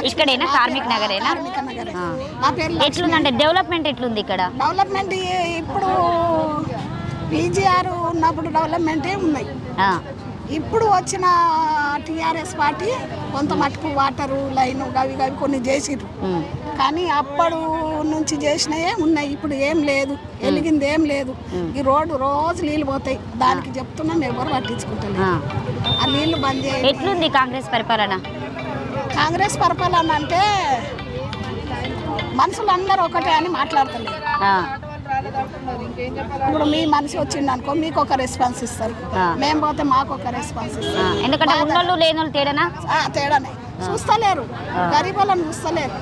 ఇక్కడేనా karmic నగరేనా? ఎట్లుందంటే development ఎట్లుంది ఇక్కడ? డెవలప్మెంట్ ఇప్పుడు పీజీఆర్ ఉన్నప్పుడు డెవలప్మెంటే ఉన్నాయి. ఇప్పుడు వచ్చిన టీఆర్ఎస్ పార్టీ కొంత మటుకు వాటరు లైన్ గవి కొన్ని చేసిర్రు, కానీ అప్పుడు నుంచి చేసినవే ఉన్నాయి. ఇప్పుడు ఏం లేదు, వెలిగింది ఏం లేదు. ఈ రోడ్డు రోజు నీళ్ళు పోతాయి, దానికి చెప్తున్నాం, ఎవరు పట్టించుకుంటలేదు. ఆ నీళ్లు బంద్ చేయాలి. ఎట్లుంది కాంగ్రెస్ పరిపాలన? కాంగ్రెస్ పరిపాలన అంటే మనుషులు అందరూ ఒకటే అని మాట్లాడతలేదు. ఇప్పుడు మీ మనిషి వచ్చింది అనుకో, మీకు ఒక రెస్పాన్స్ ఇస్తారు, మేము పోతే మాకు ఒక రెస్పాన్స్ ఇస్తారు. ఎందుకంటే ఉన్నోళ్ళు లేనోళ్ళు తేడానా? తేడానే. చూస్తలేరు, గరీబులను చూస్తలేరు,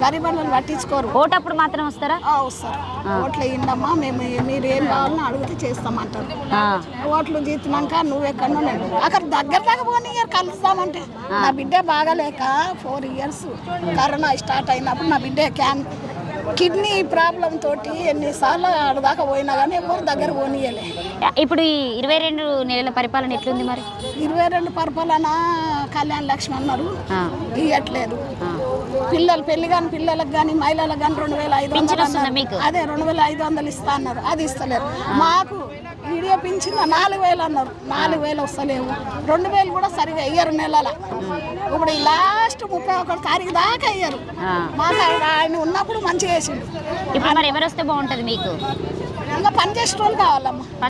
గరీబులను పట్టించుకోరు. ఓటప్పుడు మాత్రం వస్తారా? వస్తారు. ఓట్లు వేయండమ్మా, మేము మీరు ఏం కావాలని అడిగితే చేస్తామంటారు. ఓట్లు జీతినాక నువ్వెక్కడో నేను అక్కడ దగ్గర పోనీ కలుస్తామంటే, నా బిడ్డ బాగాలేక 4 years కరోనా స్టార్ట్ అయినప్పుడు నా బిడ్డ కిడ్నీ ప్రాబ్లం తోటి ఎన్నిసార్లు ఆడదాకా పోయినా కానీ ఎవరు దగ్గర పోనీయలే. ఇప్పుడు ఈ 22 నెలల పరిపాలన ఎట్లుంది మరి? 22 పరిపాలన కళ్యాణ లక్ష్మి అన్నారు, ఇవ్వట్లేదు. పిల్లలు పెళ్లి కానీ పిల్లలకు కానీ మహిళలకు కానీ 2500 అదే 2500 ఇస్తా అన్నారు, అది ఇస్తలేరు. మాకు వీడియో పింఛన్ 4000 అన్నారు, 4000 వస్తలేవు. 2000 కూడా సరిగా ఇయ్యరు నెలల. ఇప్పుడు ఈ లాస్ట్ 31 తారీఖు దాకా అయ్యారు. మాకు ఆయన ఉన్నప్పుడు మంచిగా వేసిండు. ఇప్పుడు మరి ఎవరు వస్తే బాగుంటుంది మీకు? ఇంకా పని చేసే వాళ్ళు కావాలమ్మా.